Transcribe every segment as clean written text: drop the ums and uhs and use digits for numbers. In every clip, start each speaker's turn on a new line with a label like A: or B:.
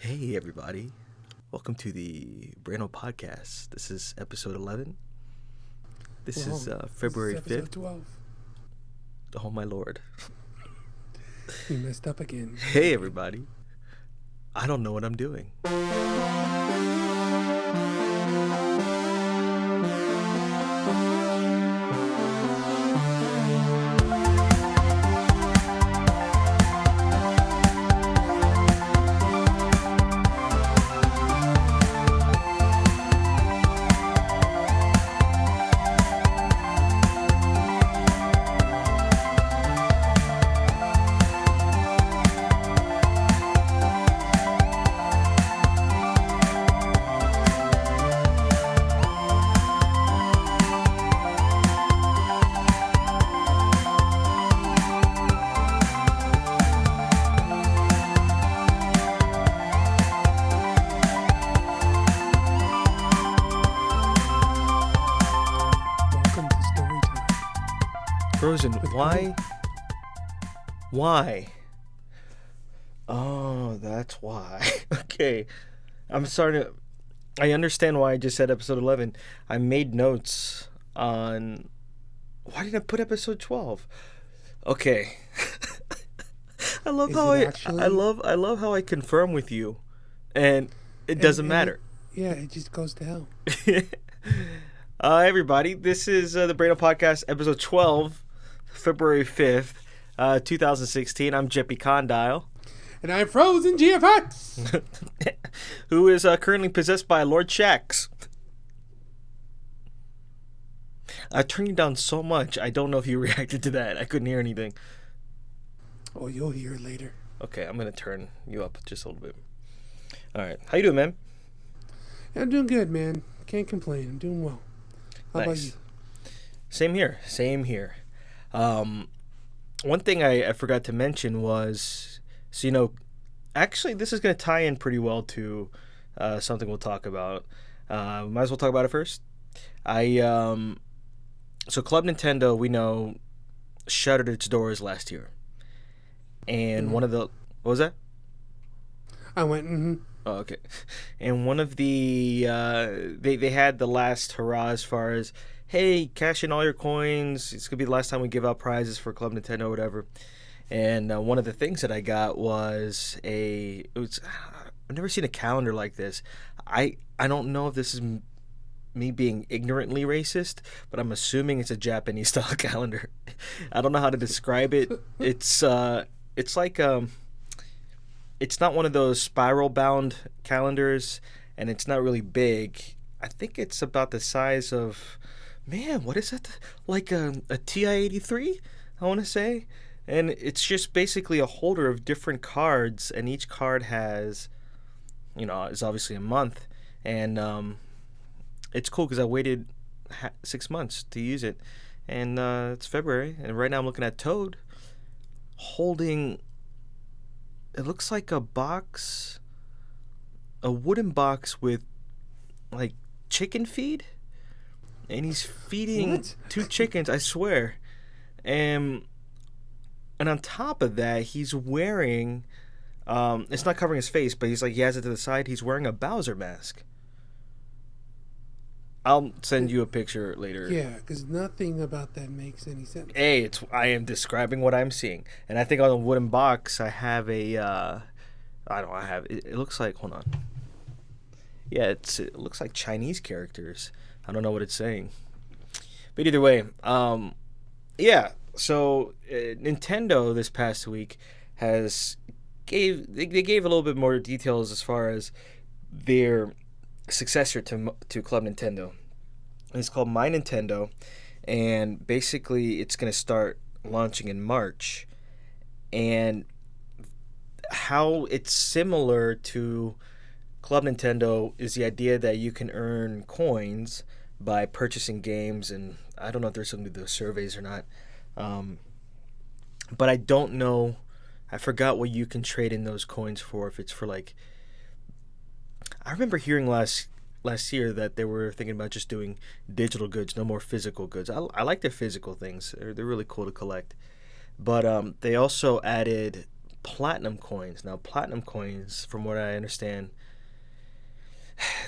A: Hey everybody, welcome to the Brainal podcast. This is episode 11. This is February
B: this is episode
A: 5th.
B: 12.
A: Oh my lord.
B: We messed up again.
A: Hey everybody, I don't know what I'm doing.
B: Welcome to story time.
A: Frozen,
B: With
A: why? Why? Oh, that's why. Okay, I'm starting to... I understand why I just said episode 11. I made notes on... Why did I put episode 12? Okay. I love
B: Is
A: how
B: it
A: I
B: actually-
A: I love how I confirm with you, and it doesn't matter.
B: It just goes to hell.
A: Everybody, this is the Brainal podcast, episode 12, February 5th, 2016. I'm Jepi Condyle,
B: And I'm Frozen GFX.
A: who is currently possessed by Lord Shax. I turned you down so much, I don't know if you reacted to that. I couldn't hear anything.
B: Oh, you'll hear it later.
A: Okay, I'm going to turn you up just a little bit. All right. How you doing, man?
B: I'm doing good, man. Can't complain. I'm doing well. How about
A: Nice.
B: you?
A: Same here. Same here. One thing I forgot to mention was, actually, this is going to tie in pretty well to something we'll talk about. Might as well talk about it first. So Club Nintendo, we know, shuttered its doors last year. And one of the... What was that?
B: I went,
A: Oh, okay. And one of the they had the last hurrah as far as, hey, cash in all your coins. It's gonna be the last time we give out prizes for Club Nintendo or whatever. And one of the things that I got was I've never seen a calendar like this. I don't know if this is me being ignorantly racist, but I'm assuming it's a Japanese style calendar. I don't know how to describe it. It's like it's not one of those spiral bound calendars, and it's not really big. I think it's about the size of, man, what is that? Like a TI-83, I want to say. And it's just basically a holder of different cards, and each card has, is obviously a month. And it's cool because I waited 6 months to use it. And it's February, and right now I'm looking at Toad holding... It looks like a wooden box with, like, chicken feed. And he's feeding
B: What?
A: 2 chickens, I swear. And on top of that, he's wearing, it's not covering his face, but he has it to the side. He's wearing a Bowser mask. I'll send you a picture later.
B: Yeah, because nothing about that makes any sense.
A: Hey, I am describing what I'm seeing, and I think on the wooden box I have it looks like, hold on. Yeah, it looks like Chinese characters. I don't know what it's saying, but either way, yeah. So Nintendo this past week gave a little bit more details as far as their successor to Club Nintendo. It's called My Nintendo, and basically it's going to start launching in March. And how it's similar to Club Nintendo is the idea that you can earn coins by purchasing games, and I don't know if there's something to do with surveys or not, but I don't know. I forgot what you can trade in those coins for. If it's for, like, I remember hearing last year that they were thinking about just doing digital goods, no more physical goods. I like their physical things. They're really cool to collect. But they also added platinum coins. Now, platinum coins, from what I understand,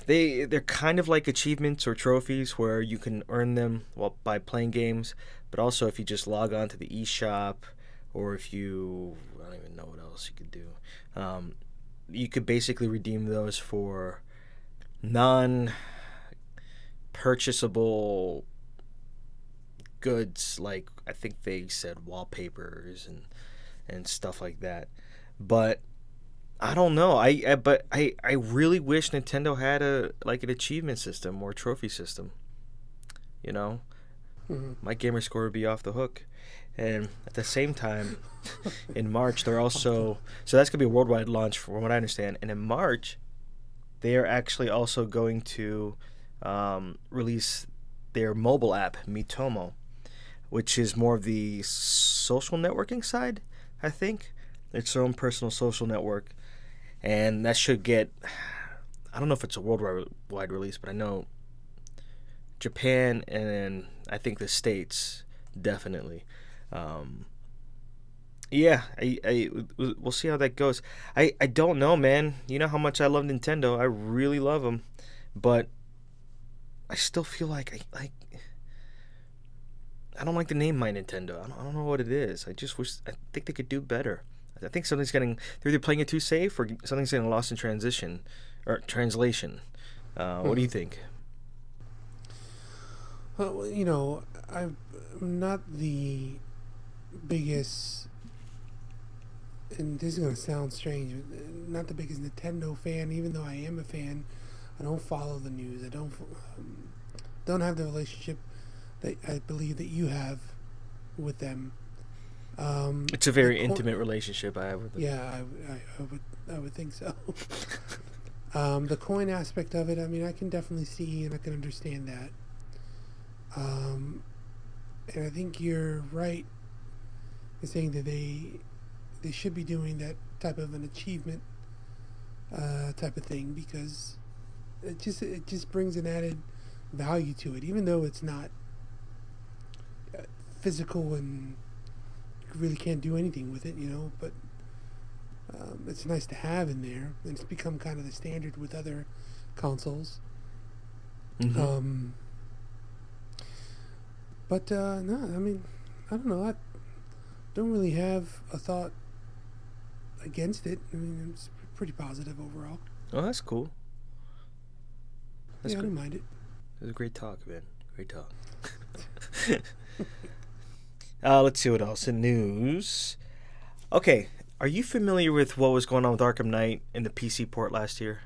A: they're kind of like achievements or trophies where you can earn them well by playing games, but also if you just log on to the eShop, or if you I don't even know what else you could do. You could basically redeem those for non-purchasable goods, like I think they said wallpapers and stuff like that. But I don't know. I really wish Nintendo had a like an achievement system or trophy system. You know,
B: Hmm.
A: my gamer score would be off the hook. And at the same time, in March they're also so that's gonna be a worldwide launch from what I understand. And in March, they are actually also going to release their mobile app Miitomo, which is more of the social networking side. I think it's their own personal social network, and that should get. I don't know if it's a worldwide release, but I know Japan and I think the States definitely. Um, yeah, we'll see how that goes. I don't know, man. You know how much I love Nintendo. I really love them, but I still feel like I don't like the name My Nintendo. I don't know what it is. I just wish I think they could do better. I think something's getting they're either playing it too safe or something's getting lost in transition or translation. What do you
B: Hmm.
A: think?
B: Well, I'm not the biggest, and this is gonna sound strange, not the biggest Nintendo fan. Even though I am a fan, I don't follow the news. I don't have the relationship that I believe that you have with them.
A: It's a
B: The
A: very
B: coin,
A: intimate relationship I have with them.
B: yeah, I would think so. The coin aspect of it, I mean, I can definitely see and I can understand that. Um, and I think you're right in saying that they should be doing that type of an achievement type of thing because it just brings an added value to it, even though it's not physical and you really can't do anything with it, But it's nice to have in there, and it's become kind of the standard with other consoles.
A: Mm-hmm.
B: Um, but no, I mean, I don't know. I don't really have a thought against it. I mean, it's pretty positive overall.
A: Oh, that's cool. That's
B: Yeah, I
A: great.
B: don't mind it.
A: That's a great talk, man. Great talk. Let's see what else in news. Okay, are you familiar with what was going on with Arkham Knight in the PC port last year?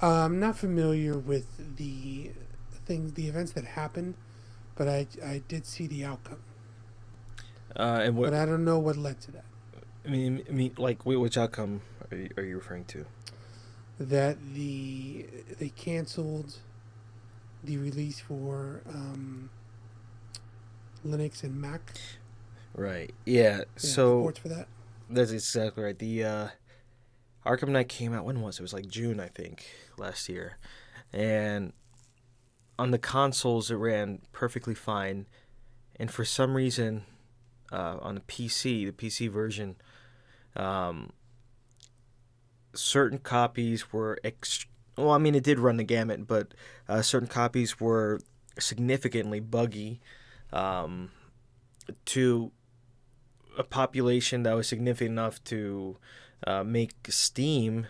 B: I'm not familiar with the events that happened, but I did see the outcome.
A: And what
B: But I don't know what led to that.
A: like which outcome are you referring to?
B: That they canceled the release for Linux and Mac.
A: Right. Yeah.
B: Yeah, the
A: So
B: ports for that.
A: that's exactly right. The Arkham Knight came out when was it? It was like June, I think, last year, and on the consoles it ran perfectly fine, and for some reason, on the PC version, um, certain copies were well, I mean, it did run the gamut, but certain copies were significantly buggy um, to a population that was significant enough to make Steam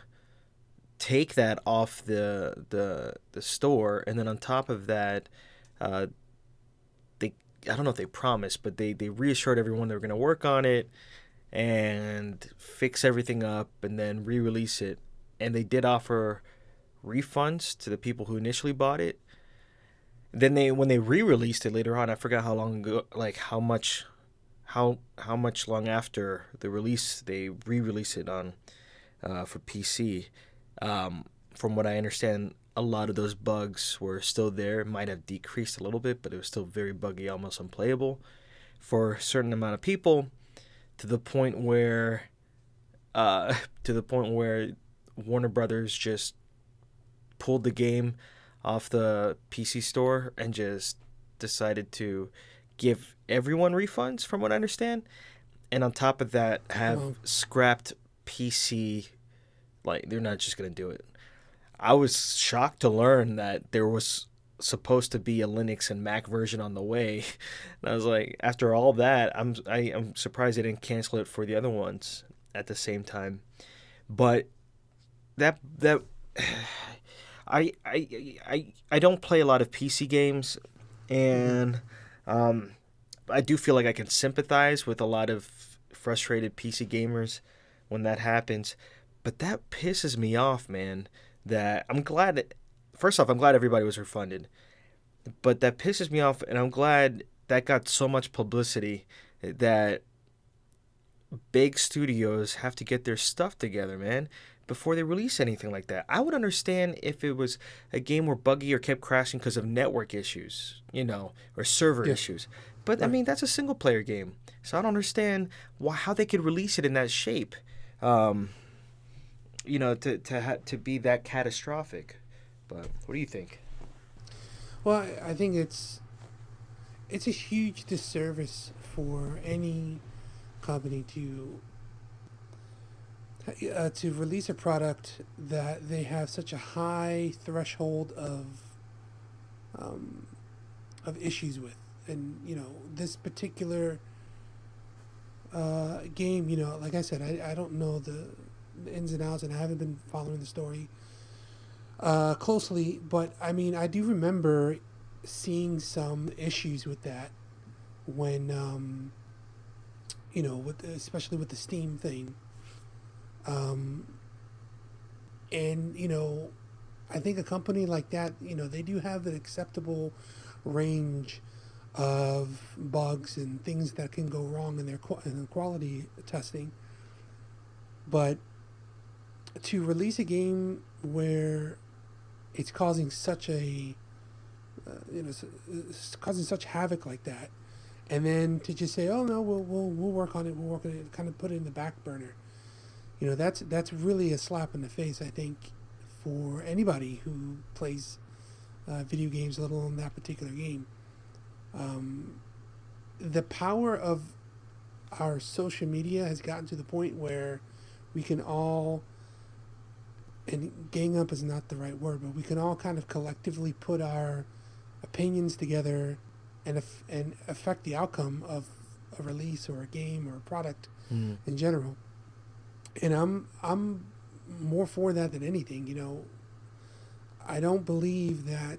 A: take that off the store, and then on top of that, uh, they I don't know if they promised, but they reassured everyone they were going to work on it and fix everything up and then re-release it, and they did offer refunds to the people who initially bought it. Then they when they re-released it later on, I forgot how long ago, like how much long after the release they re-released it on for PC. From what I understand, a lot of those bugs were still there. It might have decreased a little bit, but it was still very buggy, almost unplayable for a certain amount of people. To the point where, uh, to the point where Warner Brothers just pulled the game off the PC store and just decided to give everyone refunds, from what I understand. and on top of that, have
B: Well,
A: scrapped PC. Like they're not just gonna do it. I was shocked to learn that there was supposed to be a Linux and Mac version on the way, and I was like, after all that, I'm surprised they didn't cancel it for the other ones at the same time. But that I don't play a lot of PC games,
B: mhm.
A: and um, I do feel like I can sympathize with a lot of frustrated PC gamers when that happens. But that pisses me off, man. That I'm glad that, first off, I'm glad everybody was refunded. But that pisses me off, and I'm glad that got so much publicity that big studios have to get their stuff together, man, before they release anything like that. I would understand if it was a game were buggy or kept crashing because of network issues, or server
B: Yeah,
A: issues. But I
B: right.
A: mean, that's a single player game, so I don't understand how they could release it in that shape. Um, to be that catastrophic. But what do you think?
B: Well, I think it's a huge disservice for any company to release a product that they have such a high threshold um, of issues with, and this particular game. Like I said, I don't know the ins and outs, and I haven't been following the story closely, but I mean, I do remember seeing some issues with that when especially with the Steam thing. Um, and I think a company like that, they do have an acceptable range of bugs and things that can go wrong in their quality testing. But to release a game where it's causing such a it's causing such havoc like that, and then to just say, "Oh no, we'll work on it. We'll work on it," kind of put it in the back burner. That's really a slap in the face, I think, for anybody who plays video games, let alone that particular game. Um, the power of our social media has gotten to the point where we can all, and gang up is not the right word, but we can all kind of collectively put our opinions together and affect the outcome of a release or a game or a product
A: Mm.
B: in general. And I'm more for that than anything. I don't believe that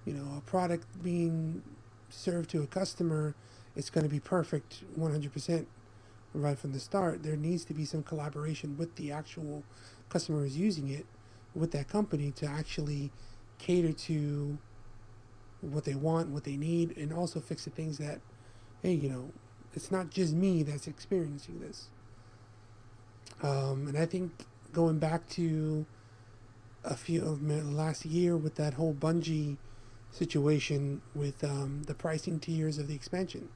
B: a product being served to a customer is going to be perfect 100% right from the start. There needs to be some collaboration with the actual customer who's using it, with that company, to actually cater to what they want, what they need, and also fix the things that, hey, it's not just me that's experiencing this. And I think going back to a few of last year with that whole Bungie situation with the pricing tiers of the expansion,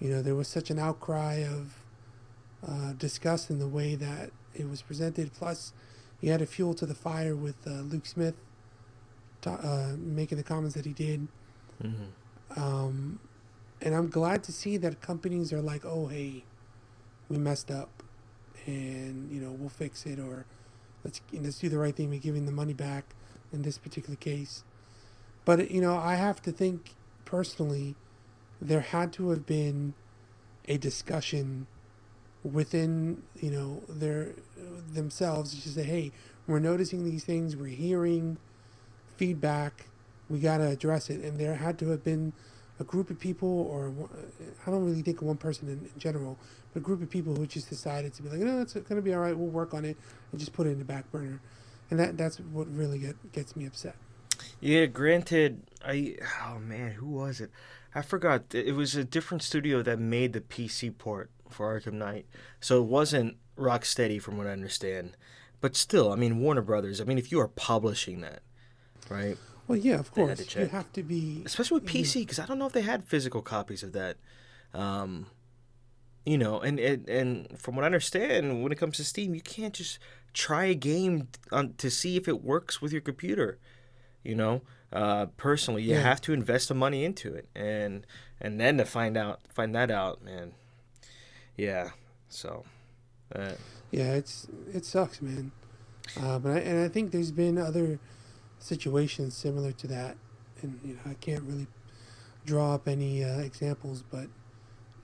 B: there was such an outcry of disgust in the way that it was presented. Plus, you had a fuel to the fire with Luke Smith making the comments that he did.
A: Hmm.
B: Um, and I'm glad to see that companies are like, oh, hey, we messed up, and we'll fix it, or let's do the right thing by giving the money back in this particular case. But I have to think personally, there had to have been a discussion within their themselves to say, hey, we're noticing these things, we're hearing feedback, we got to address it. And there had to have been a group of people, or I don't really think of one person in general, but a group of people who just decided to be like, no, it's going to be all right, we'll work on it, and just put it in the back burner. And that's what really gets me upset.
A: Yeah, granted, oh man, who was it? I forgot. It was a different studio that made the PC port for Arkham Knight, so it wasn't Rocksteady, from what I understand. But still, I mean, Warner Brothers. I mean, if you are publishing that, right?
B: Well, yeah, of
A: They had to
B: course, you
A: check,
B: have to be,
A: especially with PC, because I don't know if they had physical copies of that. Um, and from what I understand, when it comes to Steam, you can't just try a game to see if it works with your computer. Personally, you
B: yeah.
A: have to invest the money into it, and then to find that out, man. Yeah. So, uh,
B: Yeah, it sucks, man. And I think there's been other situations similar to that, and I can't really draw up any examples, but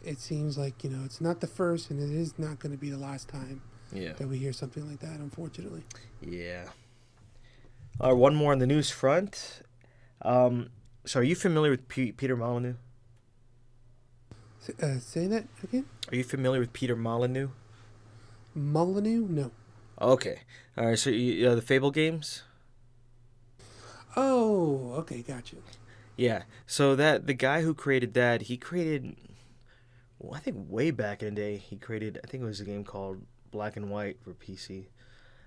B: it seems like it's not the first, and it is not going to be the last time
A: yeah.
B: that we hear something like that. Unfortunately.
A: Yeah. One more on the news front. Um, so, are you familiar with Peter Molyneux?
B: Say that again.
A: Are you familiar with Peter Molyneux?
B: Molyneux? No.
A: Okay. All right. So, the Fable games.
B: Oh, okay, gotcha.
A: Yeah. So that the guy who created that, he created, well, I think way back in the day, he created. I think it was a game called Black and White for PC,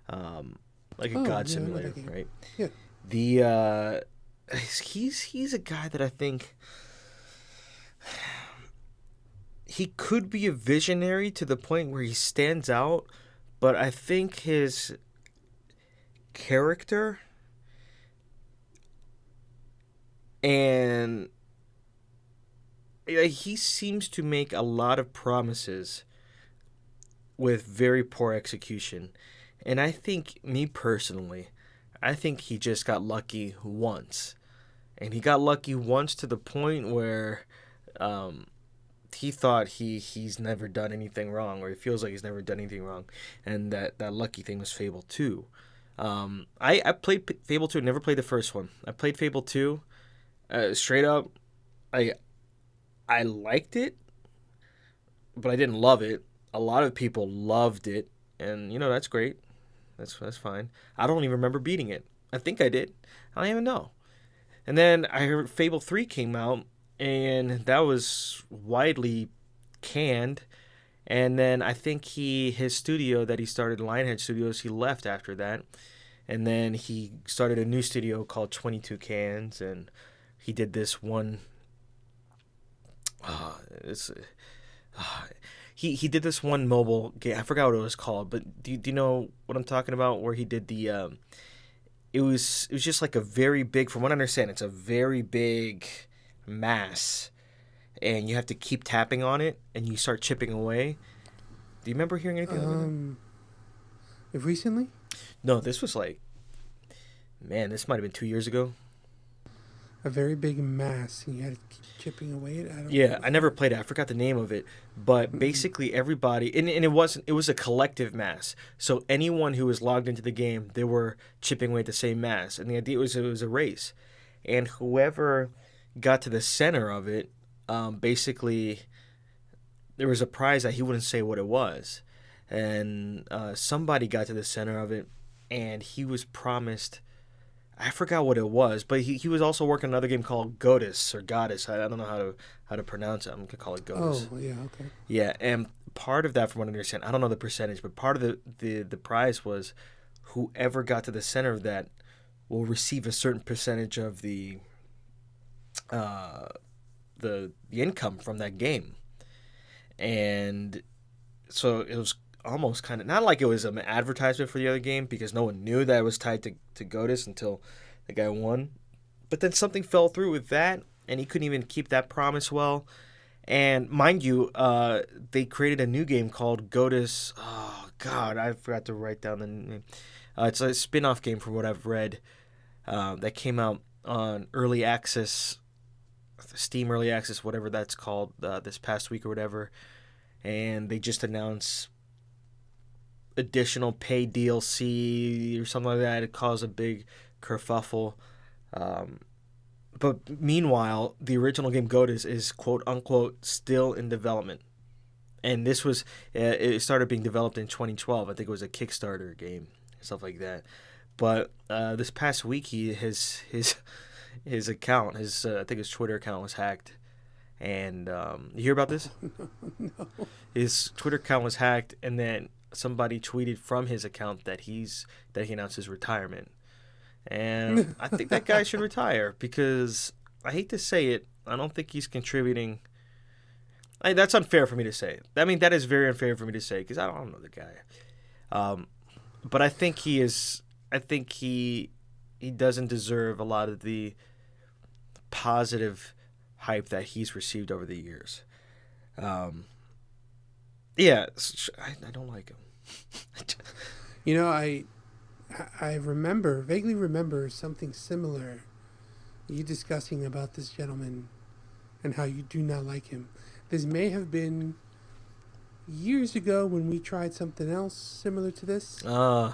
A: um, like a
B: Oh,
A: God
B: yeah, I know that
A: simulator,
B: game.
A: right?
B: Yeah.
A: The he's a guy that I think he could be a visionary to the point where he stands out, but I think his character and he seems to make a lot of promises with very poor execution. And I think, me personally, I think he just got lucky once. And he got lucky once to the point where um, he thought he's never done anything wrong, or he feels like he's never done anything wrong. And that lucky thing was Fable 2. I played Fable 2, never played the first one. I played Fable 2. Straight up, I, I liked it, but I didn't love it. A lot of people loved it, and that's great. That's fine. I don't even remember beating it. I think I did. I don't even know. And then I heard Fable 3 came out, and that was widely canned. And then I think his studio that he started, Lionhead Studios, he left after that. And then he started a new studio called 22 Cans, and he did this one. It's he did this one mobile game. I forgot what it was called, but do you know what I'm talking about? Where he did the it was just like a very big, from what I understand, it's a very big mass, and you have to keep tapping on it, and you start chipping away. Do you remember hearing anything like that?
B: Um, Recently,
A: No, this was like, man, this might have been 2 years ago.
B: a very big mass, and you had to keep chipping away at. I don't.
A: Yeah, I never played it. I forgot the name of it. But
B: Mm-mm.
A: basically everybody and it was a collective mass. So anyone who was logged into the game, they were chipping away at the same mass. And the idea was it was a race. And whoever got to the center of it, basically there was a prize that he wouldn't say what it was. And somebody got to the center of it, and he was promised, I forgot what it was, but he was also working on another game called Godus or Goddess. I don't know how to pronounce it. I'm gonna call it
B: Oh,
A: Godus.
B: yeah, okay.
A: Yeah, and part of that, from what I understand, I don't know the percentage, but part of the prize was whoever got to the center of that will receive a certain percentage of uh, the income from that game. And so it was almost kind of not like it was an advertisement for the other game, because no one knew that it was tied to Godus until the guy won. But then something fell through with that, and he couldn't even keep that promise well. And mind you, they created a new game called Godus. Oh God, I forgot to write down the name. It's a spin-off game from what I've read, that came out on early access, Steam early access, whatever that's called, this past week or whatever. And they just announced additional paid DLC or something like that. It caused a big kerfuffle. Um, but meanwhile, the original game Godus is quote unquote still in development, and this was it started being developed in 2012. I think it was a Kickstarter game, stuff like that. But this past week, his account, his I think his Twitter account was hacked, and you hear about this?
B: No.
A: His Twitter account was hacked, and then somebody tweeted from his account that he announced his retirement. And I think that guy should retire, because I hate to say it, I don't think he's contributing. That's unfair for me to say. I mean, that is very unfair for me to say, because I don't know the guy. Um, but I think he is. I think he doesn't deserve a lot of the positive hype that he's received over the years. Um, Yeah, I don't like him.
B: You know, I remember vaguely remember something similar. You discussing about this gentleman and how you do not like him. This may have been years ago when we tried something else similar to this,
A: uh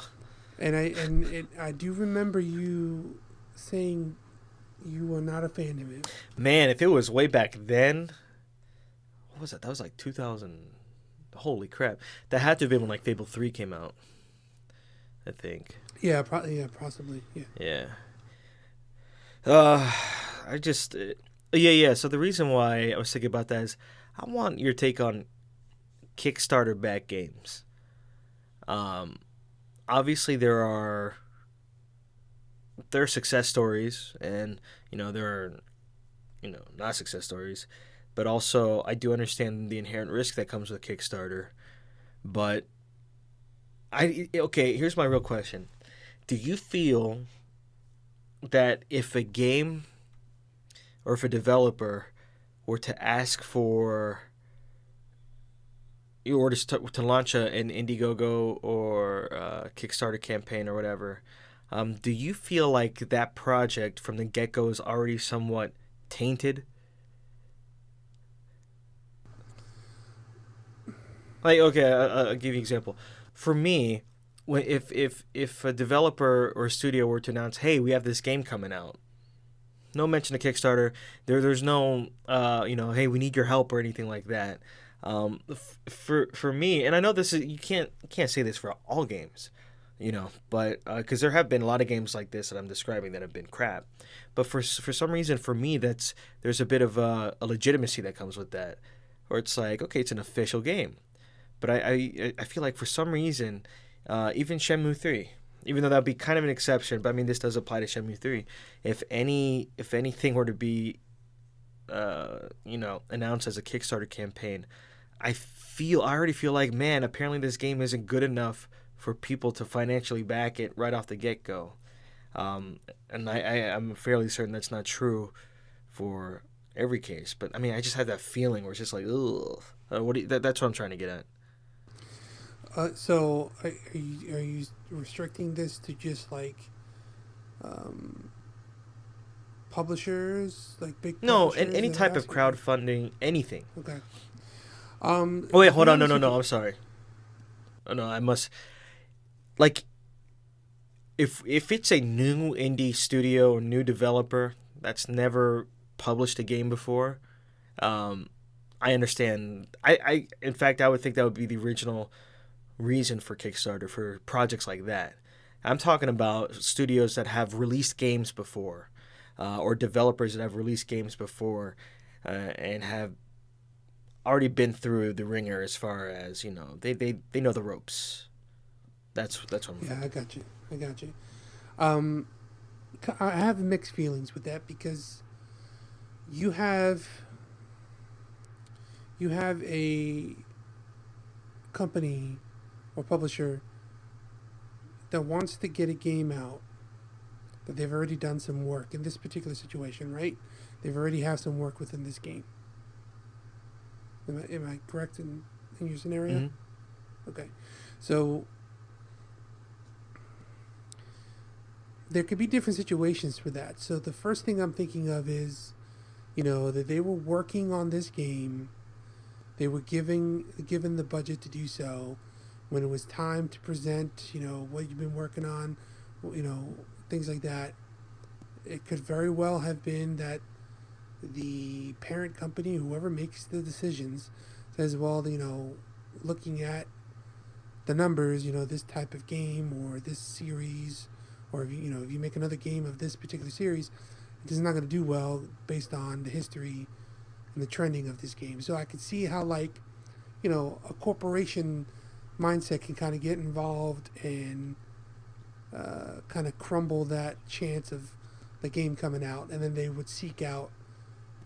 B: I do remember you saying you were not a fan of it.
A: Man, if it was way back then, what was that? That was like 2000. Holy crap! That had to have been when like Fable 3 came out. I think.
B: Yeah, probably. Yeah, possibly. Yeah.
A: Yeah. Uh, I just. Yeah, yeah. So the reason why I was thinking about that is I want your take on Kickstarter back games. Um, Obviously there are success stories, and there are not success stories, but also I do understand the inherent risk that comes with Kickstarter. But I okay, here's my real question: do you feel that if a game or if a developer were to ask for or to launch an Indiegogo or Kickstarter campaign or whatever, do you feel like that project from the get go is already somewhat tainted? Like, okay, I'll give you an example. For me, when if a developer or a studio were to announce, "Hey, we have this game coming out," no mention of Kickstarter. There's no hey, we need your help or anything like that. For me, and I know this is you can't say this for all games, but because there have been a lot of games like this that I'm describing that have been crap, but for some reason for me there's a bit of a legitimacy that comes with that, where it's like okay, it's an official game, but I feel like for some reason, even Shenmue 3, even though that would be kind of an exception, but I mean this does apply to Shenmue 3. If anything were to be announced as a Kickstarter campaign, I already feel like man, apparently this game isn't good enough for people to financially back it right off the get go. And I'm fairly certain that's not true for every case, but I mean I just had that feeling where it's just like ugh. That's what I'm trying to get at.
B: So are you restricting this to just like um, publishers, like big
A: No,
B: publishers
A: any
B: that are
A: type of
B: asking?
A: crowdfunding, anything.
B: Okay.
A: Oh wait,
B: To
A: hold
B: be
A: on, no,
B: honest
A: no,
B: with
A: no.
B: you,
A: I'm sorry. Oh no, I must like if it's a new indie studio or new developer that's never published a game before, um, I understand. I in fact I would think that would be the original reason for Kickstarter for projects like that. I'm talking about studios that have released games before, or developers that have released games before, and have already been through the ringer as far as they know the ropes. That's what I'm
B: yeah, I
A: thinking.
B: got you. I got you. Um, I have mixed feelings with that because you have you have a company or publisher that wants to get a game out that they've already done some work in this particular situation, right? They've already have some work within this game. Am I correct in your scenario?
A: Mm-hmm.
B: Okay. So there could be different situations for that. So the first thing I'm thinking of is, that they were working on this game. They were given the budget to do so. When it was time to present, what you've been working on, you know, things like that. It could very well have been that the parent company, whoever makes the decisions, says, well, looking at the numbers, this type of game or this series, or if you make another game of this particular series, it's not going to do well based on the history and the trending of this game. So I could see how a corporation mindset can kind of get involved and kind of crumble that chance of the game coming out, and then they would seek out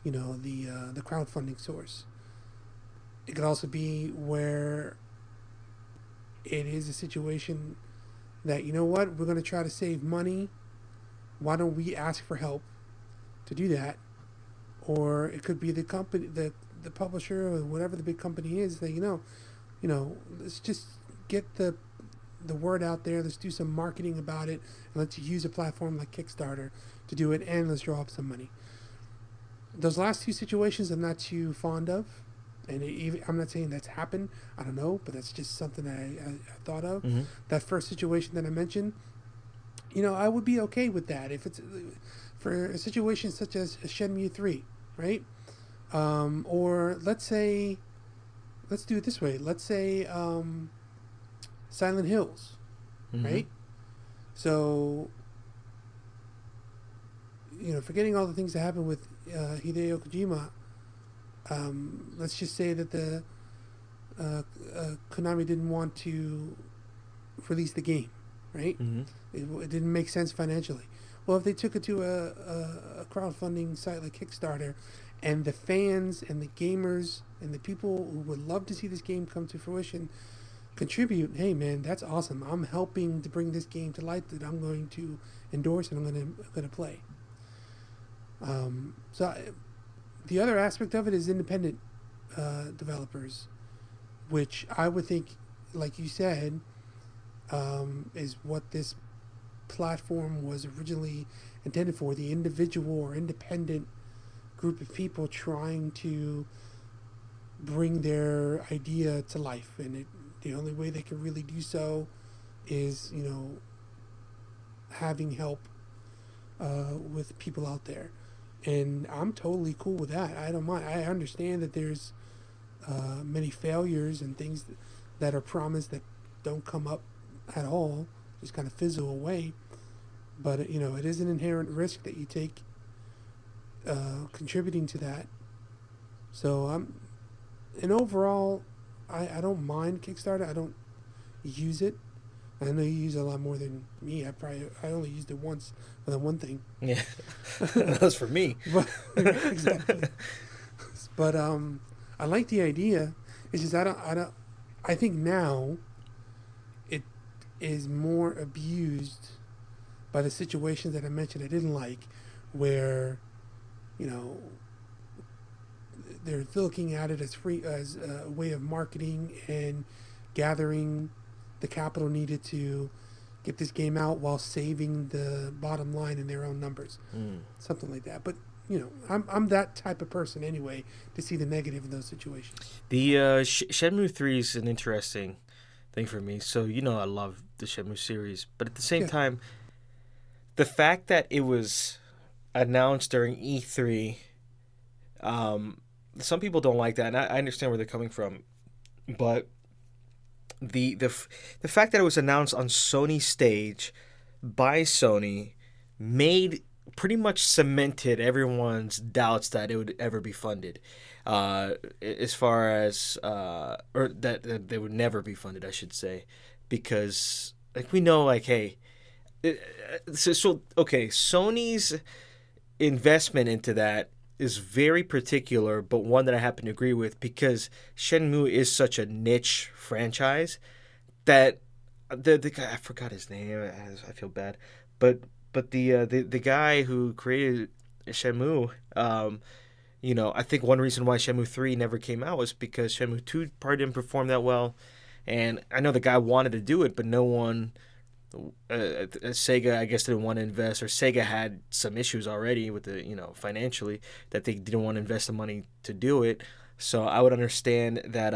B: the crowdfunding source. It could also be where it is a situation that we're going to try to save money. Why don't we ask for help to do that? Or it could be the company, the publisher, or whatever the big company is that let's just get the word out there. Let's do some marketing about it, and let's use a platform like Kickstarter to do it, and let's draw up some money. Those last two situations, I'm not too fond of, and I'm not saying that's happened. I don't know, but that's just something I thought of.
A: Mm-hmm.
B: That first situation that I mentioned, I would be okay with that if it's for a situation such as Shenmue 3, right? Or let's do it this way. Let's say Silent Hills,
A: Mm-hmm.
B: right? So, forgetting all the things that happened with Hideo Kojima, let's just say that the Konami didn't want to release the game, right?
A: Mm-hmm.
B: It didn't make sense financially. Well, if they took it to a crowdfunding site like Kickstarter, and the fans and the gamers and the people who would love to see this game come to fruition contribute, hey man, that's awesome. I'm helping to bring this game to light that I'm going to endorse and I'm going to play. The other aspect of it is independent developers, which I would think, like you said, is what this platform was originally intended for. The individual or independent group of people trying to bring their idea to life, and the only way they can really do so is having help with people out there, and I'm totally cool with that. I don't mind. I understand that there's many failures and things that are promised that don't come up at all, just kind of fizzle away. But it is an inherent risk that you take contributing to that. So and overall, I don't mind Kickstarter. I don't use it. I know you use it a lot more than me. I only used it once for that one thing.
A: Yeah, that was for me.
B: But exactly. But I like the idea. It's just I think now it is more abused by the situations that I mentioned I didn't like, where they're looking at it as a way of marketing and gathering the capital needed to get this game out while saving the bottom line in their own numbers, something like that. But I'm that type of person anyway to see the negative in those situations.
A: The Shenmue 3 is an interesting thing for me. So I love the Shenmue series, but at the same time, the fact that it was announced during E3, some people don't like that, and I understand where they're coming from. But the fact that it was announced on Sony's stage by Sony pretty much cemented everyone's doubts that it would ever be funded, as far as or that they would never be funded, I should say, because we know, hey, okay, Sony's investment into that is very particular, but one that I happen to agree with, because Shenmue is such a niche franchise that the guy, I forgot his name. I feel bad, but the guy who created Shenmue, I think one reason why Shenmue 3 never came out was because Shenmue 2 probably didn't perform that well, and I know the guy wanted to do it, but no one. Sega, I guess, didn't want to invest, or Sega had some issues already with the financially, that they didn't want to invest the money to do it. So I would understand that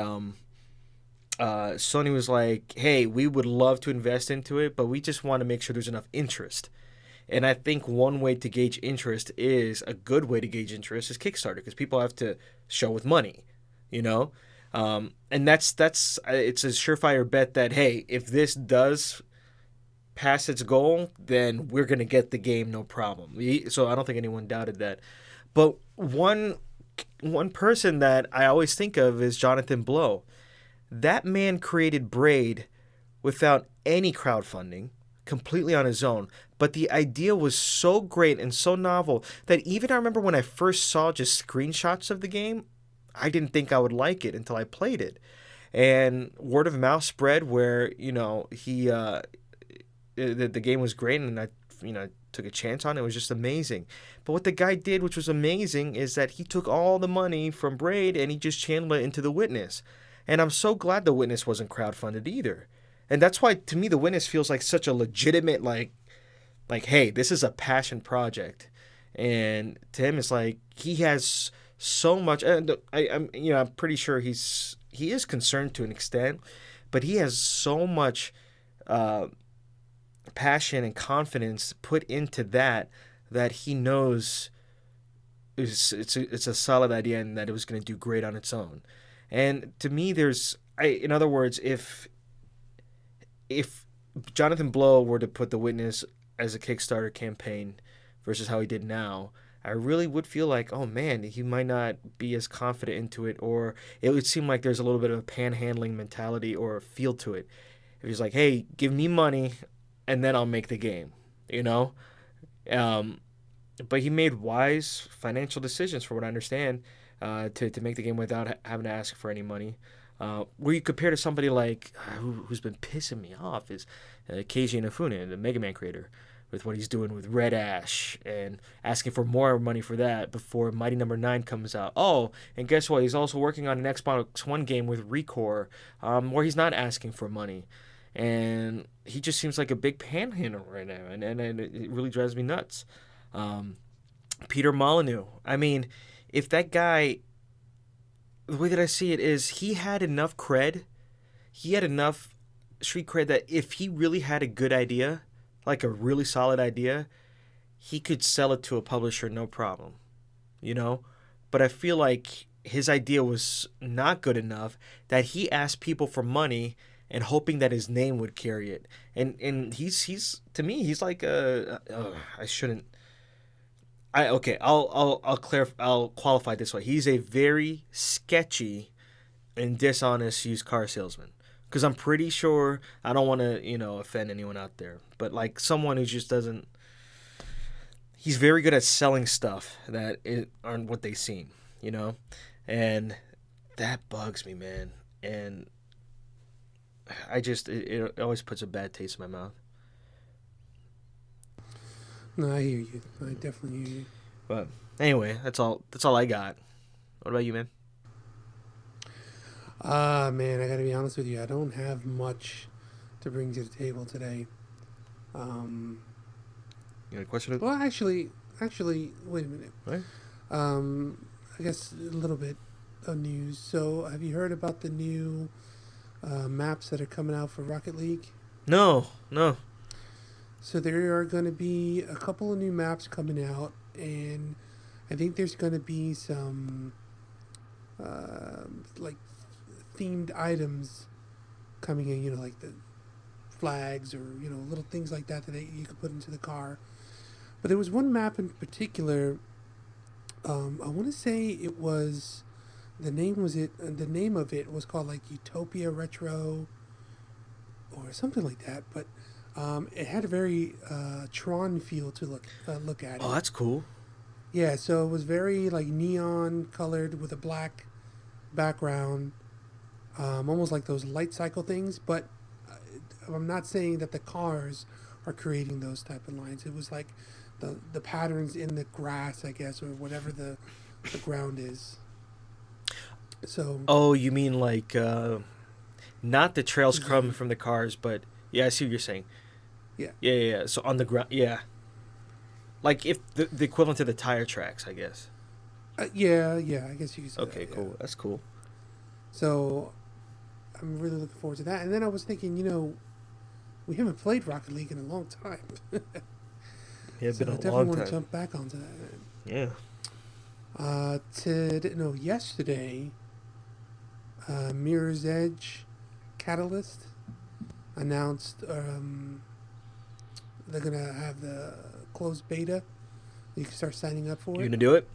A: Sony was like, hey, we would love to invest into it, but we just want to make sure there's enough interest. And I think one way to gauge interest is a good way to gauge interest is Kickstarter, because people have to show with money, and that's it's a surefire bet that, hey, if this does pass its goal, then we're going to get the game, no problem. So I don't think anyone doubted that. But one person that I always think of is Jonathan Blow. That man created Braid without any crowdfunding, completely on his own. But the idea was so great and so novel that even I remember when I first saw just screenshots of the game, I didn't think I would like it until I played it. And word of mouth spread where, he the game was great, and I took a chance on it. It was just amazing. But what the guy did, which was amazing, is that he took all the money from Braid and he just channeled it into The Witness. And I'm so glad The Witness wasn't crowdfunded either. And that's why to me The Witness feels like such a legitimate like hey, this is a passion project. And to him it's like he has so much, and I'm pretty sure he is concerned to an extent, but he has so much uh, passion and confidence put into that he knows it's a solid idea and that it was going to do great on its own. And to me, in other words, if Jonathan Blow were to put The Witness as a Kickstarter campaign versus how he did now, I really would feel like, oh man, he might not be as confident into it, or it would seem like there's a little bit of a panhandling mentality or a feel to it. If he's like, hey, give me money, and then I'll make the game, you know. Um, but he made wise financial decisions, for what I understand, to make the game without having to ask for any money. Where you compare to somebody like who's been pissing me off is Keiji Inafune, the Mega Man creator, with what he's doing with Red Ash and asking for more money for that before Mighty Number 9 comes out. Oh, and guess what? He's also working on an Xbox One game with Recore, where he's not asking for money. And he just seems like a big panhandler right now, and it really drives me nuts. Um, Peter Molyneux. I mean, if that guy, the way that I see it is, he had enough street cred that if he really had a good idea, like a really solid idea, he could sell it to a publisher no problem, you know? But I feel like his idea was not good enough that he asked people for money and hoping that his name would carry it. And he's to me, he's like I shouldn't I'll qualify it this way. He's a very sketchy and dishonest used car salesman. Because I'm pretty sure, I don't want to offend anyone out there, but like someone who just doesn't. He's very good at selling stuff that aren't what they seem, and that bugs me, man. And it always puts a bad taste in my mouth.
B: No, I hear you. I definitely hear you.
A: But anyway, that's all. That's all I got. What about you, man?
B: Man, I gotta be honest with you. I don't have much to bring to the table today. Um,
A: You got a question?
B: well, actually, wait a minute.
A: Right?
B: I guess a little bit of news. So, have you heard about the new maps that are coming out for Rocket League?
A: No, no.
B: So there are going to be a couple of new maps coming out, and I think there's going to be some like themed items coming in. Like the flags or little things like that you could put into the car. But there was one map in particular. I want to say it was the name of it was called like Utopia Retro or something like that, but. It had a very Tron feel to look at it.
A: Oh, that's cool.
B: Yeah, so it was very like neon colored with a black background, almost like those light cycle things. But I'm not saying that the cars are creating those type of lines. It was like the patterns in the grass, I guess, or whatever the ground is. So.
A: Oh, you mean like not the trails coming from the cars, but yeah, I see what you're saying.
B: Yeah.
A: Yeah. So on the ground, yeah. Like if the equivalent to the tire tracks, I guess.
B: Yeah. I guess you could say
A: okay,
B: that,
A: cool.
B: yeah.
A: That's cool.
B: So I'm really looking forward to that. And then I was thinking, we haven't played Rocket League in a long time.
A: Yeah, it's
B: so
A: been
B: I
A: a
B: definitely
A: long
B: want
A: time.
B: to jump back onto that.
A: Yeah.
B: Yesterday, Mirror's Edge Catalyst announced they're gonna have the closed beta. You can start signing up for
A: You
B: it.
A: gonna do it?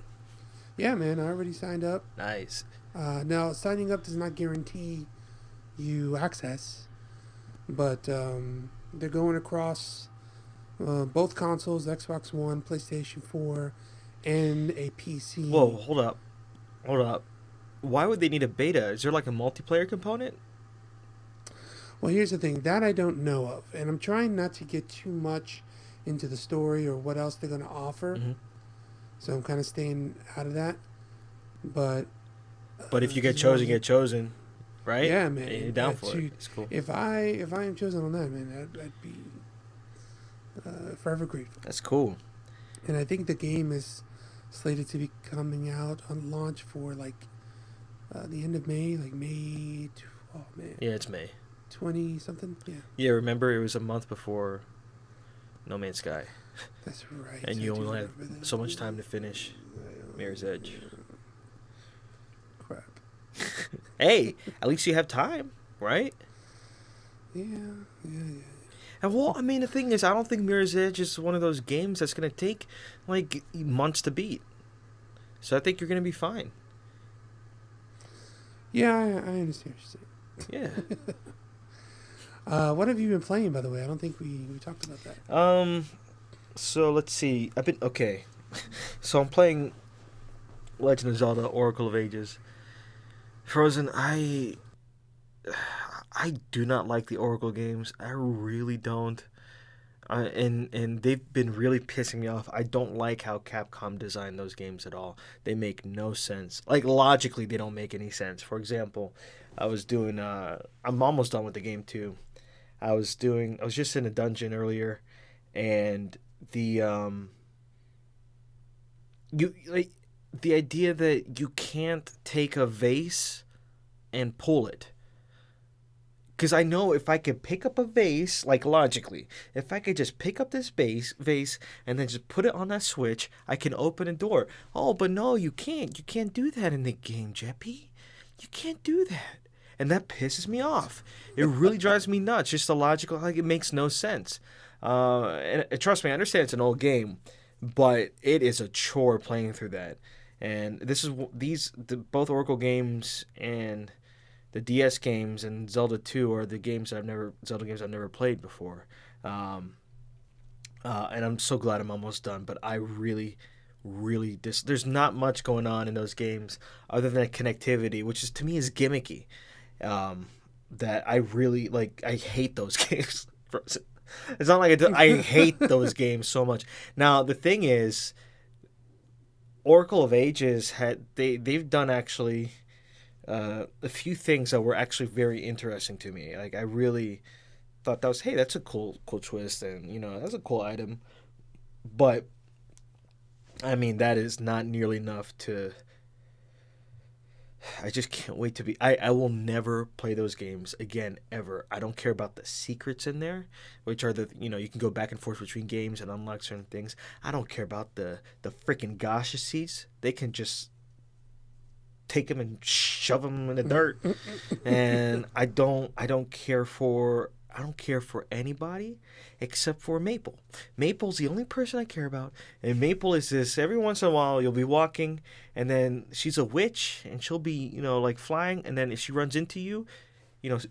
B: Yeah, man, I already signed up.
A: Nice.
B: Now, signing up does not guarantee you access, but they're going across both consoles, Xbox One, PlayStation 4, and a PC.
A: Whoa, hold up. Why would they need a beta? Is there like a multiplayer component?
B: Well, here's the thing. That I don't know of. And I'm trying not to get too much into the story or what else they're going to offer.
A: Mm-hmm.
B: So I'm kind of staying out of that. But
A: if you get chosen, get chosen. right?
B: Yeah,
A: You're
B: man.
A: down for it.
B: Shoot,
A: It's cool.
B: if I am chosen on that, man, I'd be forever grateful.
A: That's cool.
B: And I think the game is slated to be coming out on launch for like the end of May, like May. Oh man,
A: Yeah, it's May.
B: 20 something. Yeah,
A: Yeah, remember it was a month before No Man's Sky,
B: that's right.
A: and
B: I
A: you
B: do
A: only had
B: remember that.
A: so much time to finish Mirror's Edge.
B: Crap.
A: Hey, at least you have time, right?
B: Yeah.
A: And well, I mean, the thing is, I don't think Mirror's Edge is one of those games that's gonna take like months to beat. So I think you're gonna be fine.
B: Yeah, I understand what you're saying.
A: Yeah.
B: What have you been playing, by the way? I don't think we talked about that.
A: So let's see. I've been okay. So I'm playing Legend of Zelda: Oracle of Ages. Frozen. I do not like the Oracle games. I really don't. And they've been really pissing me off. I don't like how Capcom designed those games at all. They make no sense. Like logically, they don't make any sense. For example, I was doing. I'm almost done with the game too. I was just in a dungeon earlier, and you like the idea that you can't take a vase and pull it. Because I know if I could pick up a vase, like logically, if I could just pick up this vase and then just put it on that switch, I can open a door. Oh, but no, you can't. You can't do that in the game, Jeppy. You can't do that. And that pisses me off. It really drives me nuts. Just the logical, like it makes no sense. And trust me, I understand it's an old game, but it is a chore playing through that. And both Oracle games and the DS games and Zelda 2 are the Zelda games I've never played before. And I'm so glad I'm almost done, but I really there's not much going on in those games other than connectivity, which is to me is gimmicky. That I really like. I hate those games. It's not like I hate those games so much. Now the thing is, Oracle of Ages they've done actually a few things that were actually very interesting to me. Like I really thought that's a cool twist, and that's a cool item. But I mean that is not nearly enough to. I just can't wait to be. I will never play those games again ever. I don't care about the secrets in there, which are you can go back and forth between games and unlock certain things. I don't care about the freaking Gasha seeds. They can just take them and shove them in the dirt. And I don't care for anybody except for Maple. Maple's the only person I care about. And Maple is this, every once in a while you'll be walking and then she's a witch and she'll be, like flying, and then if she runs into you,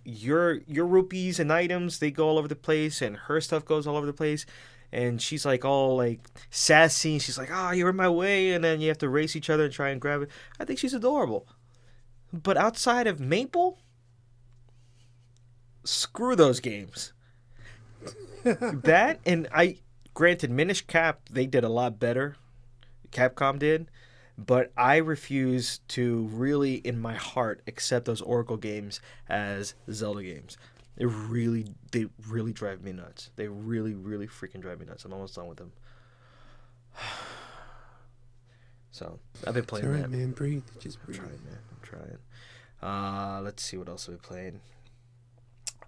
A: your rupees and items, they go all over the place and her stuff goes all over the place. And she's like all like sassy. She's like, you're in my way. And then you have to race each other and try and grab it. I think she's adorable. But outside of Maple, screw those games. That, and granted, Minish Cap, they did a lot better. Capcom did. But I refuse to really, in my heart, accept those Oracle games as Zelda games. They really drive me nuts. They really freaking drive me nuts. I'm almost done with them. So I've been playing
B: It's all right,
A: that.
B: man. Breathe. Just breathe.
A: I'm trying. Let's see what else we played.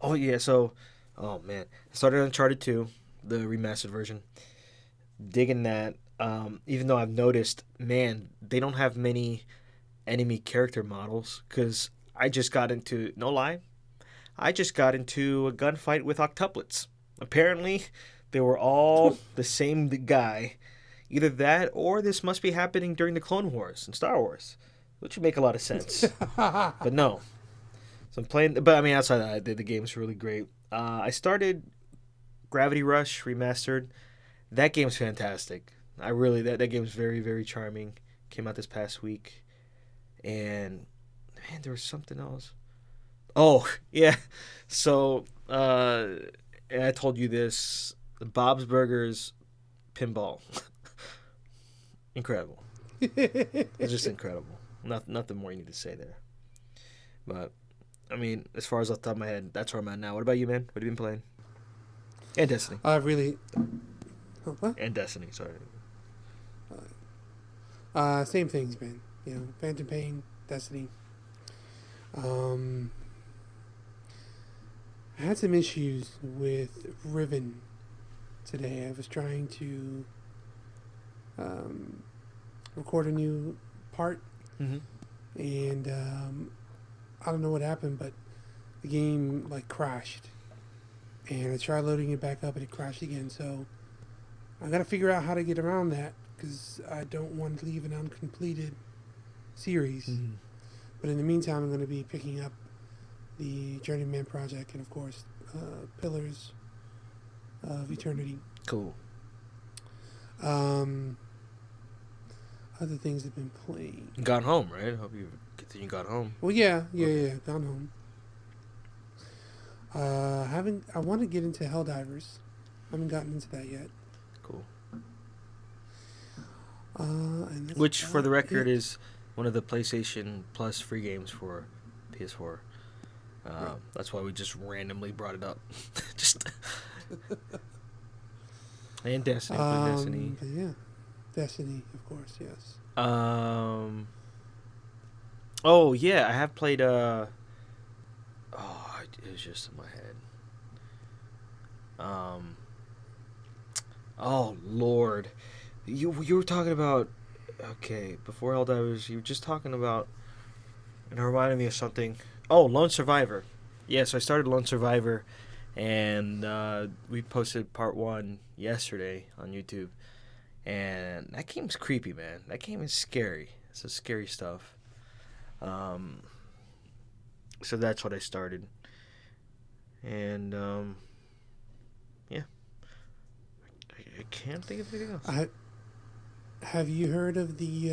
A: Oh yeah, oh man, I started Uncharted 2, the remastered version. Digging that. Even though I've noticed, man, they don't have many enemy character models because I just got into a gunfight with octuplets. Apparently, they were all the same guy. Either that or this must be happening during the Clone Wars and Star Wars, which would make a lot of sense. But no. So I'm playing, but I mean, outside of that, the game's really great. I started Gravity Rush Remastered. That game's fantastic. That game's very, very charming. Came out this past week. And, man, there was something else. Oh, yeah. So, and I told you this, Bob's Burgers pinball. Incredible. It's just incredible. Nothing more you need to say there. But I mean, as far as off the top of my head, that's where I'm at now. What about you, man? What have you been playing? And Destiny.
B: Really. Oh, what?
A: And Destiny, sorry.
B: Same things, man. You know, Phantom Pain, Destiny. I had some issues with Riven today. I was trying to record a new part,
A: Mm-hmm.
B: and I don't know what happened, but the game like crashed, and I tried loading it back up, and it crashed again. So I got to figure out how to get around that because I don't want to leave an uncompleted series.
A: Mm-hmm.
B: But in the meantime, I'm going to be picking up the Journeyman Project and, of course, Pillars of Eternity.
A: Cool.
B: Other things I've been playing.
A: Gone Home, right? I hope you continue Gone Home.
B: Well, yeah,
A: Okay.
B: Gone Home. I want to get into Helldivers. I haven't gotten into that yet.
A: Cool.
B: And that's
A: Which, for the record,
B: it.
A: is one of the PlayStation Plus free games for PS4.
B: Right.
A: That's why we just randomly brought it up. Just and Destiny. Destiny.
B: But yeah, Destiny, of course, yes.
A: Oh yeah, I have played. Oh, it was just in my head. Oh Lord, you were talking about. Okay, before Helldivers, you were just talking about, and it reminded me of something. Oh, Lone Survivor. Yeah, so I started Lone Survivor, and we posted part 1 yesterday on YouTube. And that game's creepy, man. That game is scary. It's scary stuff. So that's what I started. And, yeah. I can't think of anything else.
B: Have you heard of the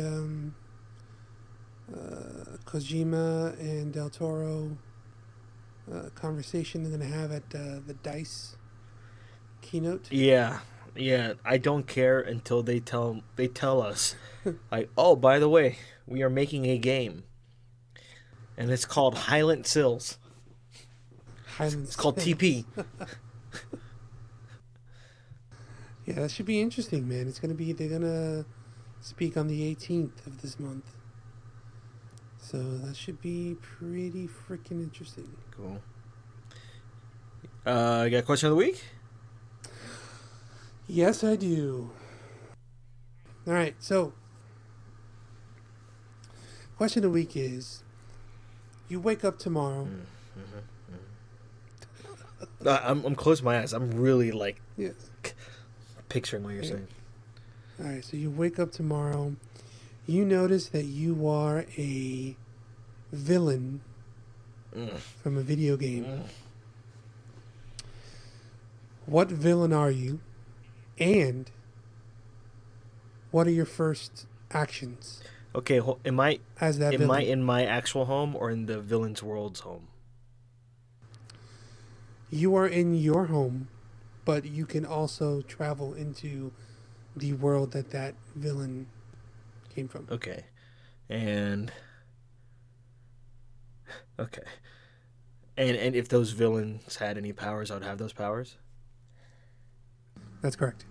B: Kojima and Del Toro conversation they're going to have at the DICE keynote?
A: Yeah. I don't care until they tell us, like, oh, by the way, we are making a game, and it's called Highland Sills. It's called TP.
B: Yeah, that should be interesting, man. They're going to speak on the 18th of this month. So that should be pretty freaking interesting.
A: Cool. You got a question of the week?
B: Yes, I do. All right, so question of the week is: you wake up tomorrow.
A: I'm closing my eyes. I'm really like
B: Yes.
A: picturing what you're saying.
B: All right, so you wake up tomorrow. You notice that you are a villain from a video game. What villain are you? And what are your first actions
A: Okay, am I
B: as that
A: am I
B: villain?
A: in my actual home or in the villain's world's home?
B: You are in your home, but you can also travel into the world that villain came from.
A: Okay, and okay, and if those villains had any powers, I would have those powers.
B: That's correct.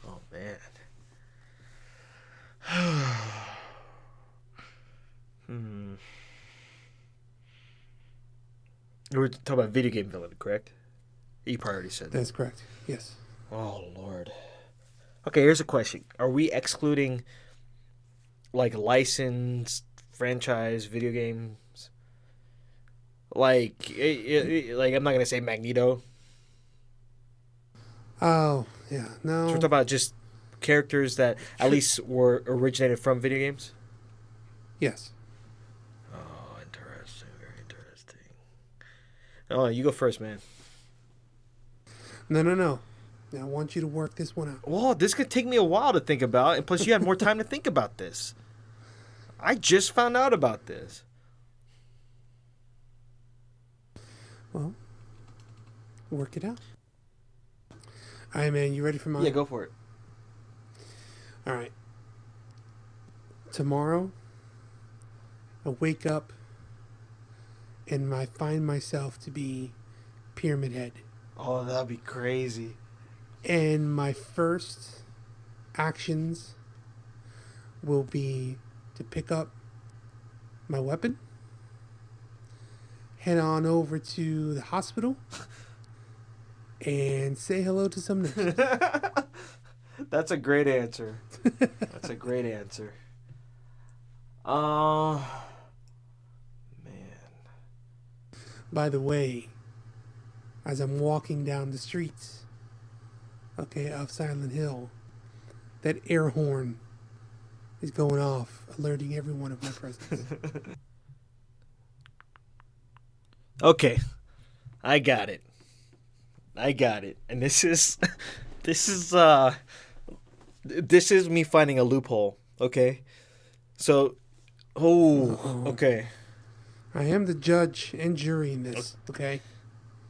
A: Oh man. We were talking about video game villain, correct? You probably already said that.
B: That's correct. Yes.
A: Oh Lord. Okay, here's a question: are we excluding like licensed franchise video games? Like, like I'm not gonna say Magneto.
B: Oh, yeah.
A: So we're
B: No.
A: talking about just characters that at least were originated from video games.
B: Yes.
A: Oh, interesting. Very interesting. Oh, you go first, man.
B: No. Now, I want you to work this one out.
A: Well, this could take me a while to think about, and plus you had more time to think about this. I just found out about this.
B: Well, work it out. All right, man. You ready for mine?
A: Yeah, go for it.
B: All right. Tomorrow, I wake up and I find myself to be Pyramid Head.
A: Oh, that'd be crazy.
B: And my first actions will be to pick up my weapon, head on over to the hospital, and say hello to some nurses.
A: That's a great answer. That's a great answer. Man.
B: By the way, as I'm walking down the streets, of Silent Hill, that air horn is going off, alerting everyone of my presence.
A: Okay, I got it. And this is me finding a loophole. Okay, so, okay.
B: I am the judge and jury in this. Okay.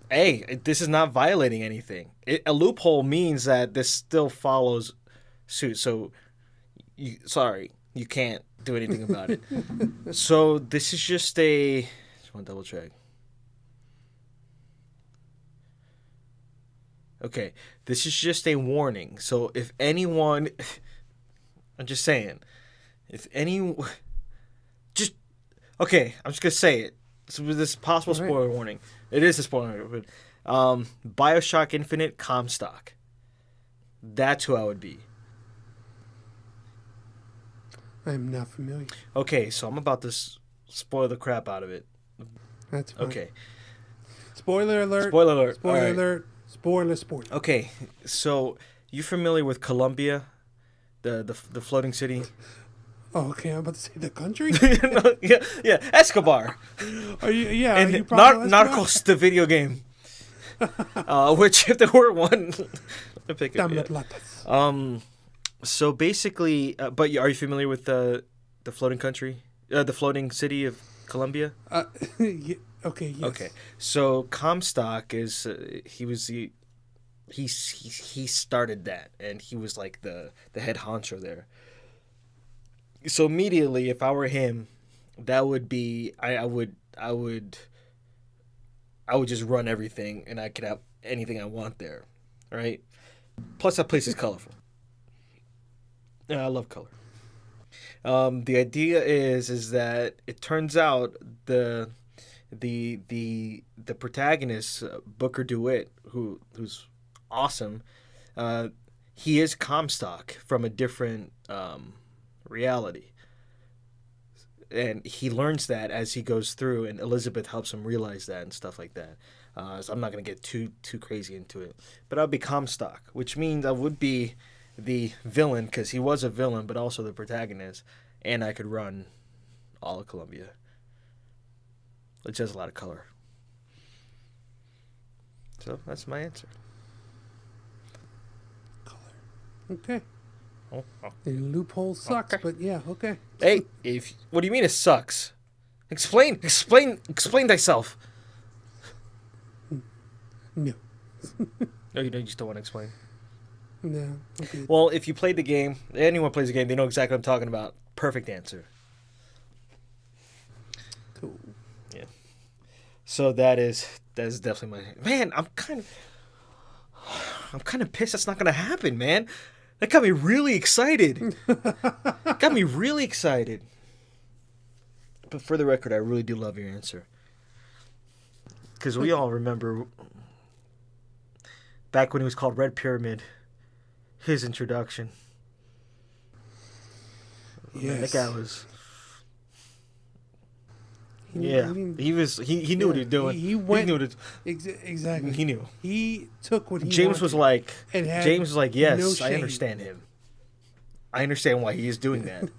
A: Hey, this is not violating anything. A loophole means that this still follows suit. So, you can't do anything about it. So this is just a. Just want to double check. Okay, this is just a warning. So if anyone, I'm just saying, okay, I'm just gonna say it. So with this possible spoiler warning, it is a spoiler. But BioShock Infinite Comstock. That's who I would be.
B: I am not familiar.
A: Okay, so I'm about to spoil the crap out of it.
B: That's fine.
A: Okay.
B: Spoiler alert.
A: Spoiler alert.
B: Spoiler alert. Spoiler.
A: Okay, so you familiar with Colombia, the floating city?
B: Oh, okay. I'm about to say the country.
A: No, yeah, Escobar.
B: Are you? Yeah.
A: And
B: are you Pablo Escobar?
A: Narcos, the video game. Which, if there were one, I'd pick it. So basically, but are you familiar with the floating country, the floating city of Colombia?
B: Yeah, okay. Yes.
A: Okay. So Comstock is he started that, and he was like the head honcho there. So immediately, if I were him, that would be I would just run everything, and I could have anything I want there, right? Plus, that place is colorful. I love color. The idea is that it turns out the protagonist, Booker DeWitt, who's awesome, he is Comstock from a different reality, and he learns that as he goes through, and Elizabeth helps him realize that and stuff like that. So I'm not gonna get too crazy into it, but I'll be Comstock, which means I would be the villain, because he was a villain, but also the protagonist, and I could run all of Colombia, which has a lot of color. So that's my answer.
B: Color. Okay.
A: Oh.
B: The loophole sucks,
A: Okay.
B: but yeah, okay.
A: Hey, what do you mean it sucks? Explain thyself.
B: No.
A: No, you just don't want to explain.
B: No. Okay.
A: Well, if you played the game, anyone plays the game, they know exactly what I'm talking about. Perfect answer.
B: Cool.
A: Yeah. So that is definitely my man. I'm kind of pissed that's not gonna happen, man. That got me really excited. But for the record, I really do love your answer, because we all remember back when it was called Red Pyramid, his introduction.
B: Yes.
A: Man, that guy was. He knew what he was doing.
B: He went.
A: He knew
B: Exactly.
A: He knew.
B: He took what he
A: James was
B: wanted
A: like.
B: and had
A: James was like, yes,
B: no
A: I
B: shame.
A: understand him. I understand why he is doing that.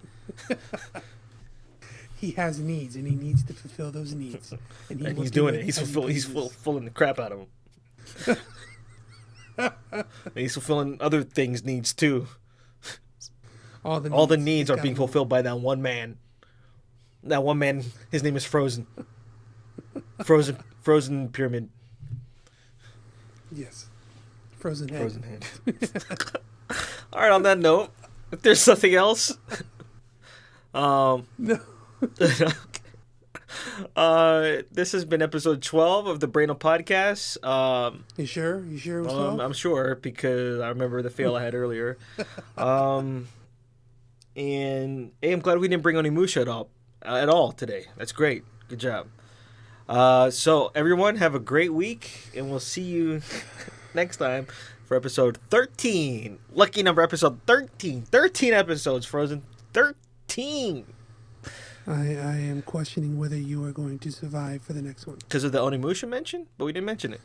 B: He has needs, and he needs to fulfill those needs.
A: And he's doing it. He's fulfilling the crap out of them. And he's fulfilling other things' needs too. All the needs are being fulfilled by that one man. That one man, his name is Frozen. Frozen Pyramid.
B: Yes. Frozen head.
A: Frozen head. All right, on that note, if there's nothing else,
B: No.
A: This has been episode 12 of the Brainal podcast.
B: You sure? You sure it was 12?
A: I'm sure because I remember the fail I had earlier. And hey, I'm glad we didn't bring Onimusha at all today. That's great. Good job. So everyone have a great week, and we'll see you next time for episode 13. Lucky number, episode 13. 13 episodes, Frozen. 13.
B: I am questioning whether you are going to survive for the next one.
A: Because of the Onimusha mention? But we didn't mention it.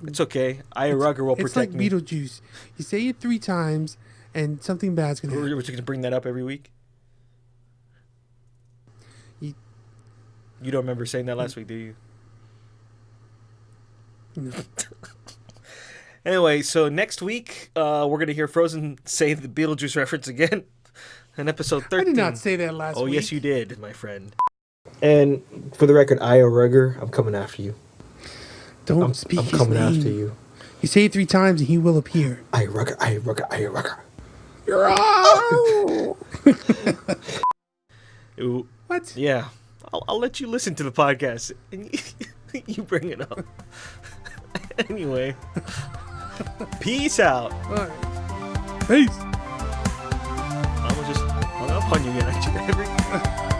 A: It's okay. Rugger will protect me.
B: It's like Beetlejuice. You say it 3 times, and something bad's going to happen.
A: We're going to bring that up every week? You don't remember saying that last week, do you?
B: No.
A: Anyway, so next week, we're going to hear Frozen say the Beetlejuice reference again in episode 13.
B: I did not say that last week.
A: Oh, yes, you did, my friend. And for the record, Rugger, I'm coming after you.
B: Don't speak his name.
A: I'm coming after you.
B: You say it 3 times, and he will appear.
A: Rugger.
B: What?
A: Yeah. I'll let you listen to the podcast, and you bring it up. Anyway, peace out.
B: All right. Peace.
A: I'm just hung up on you again.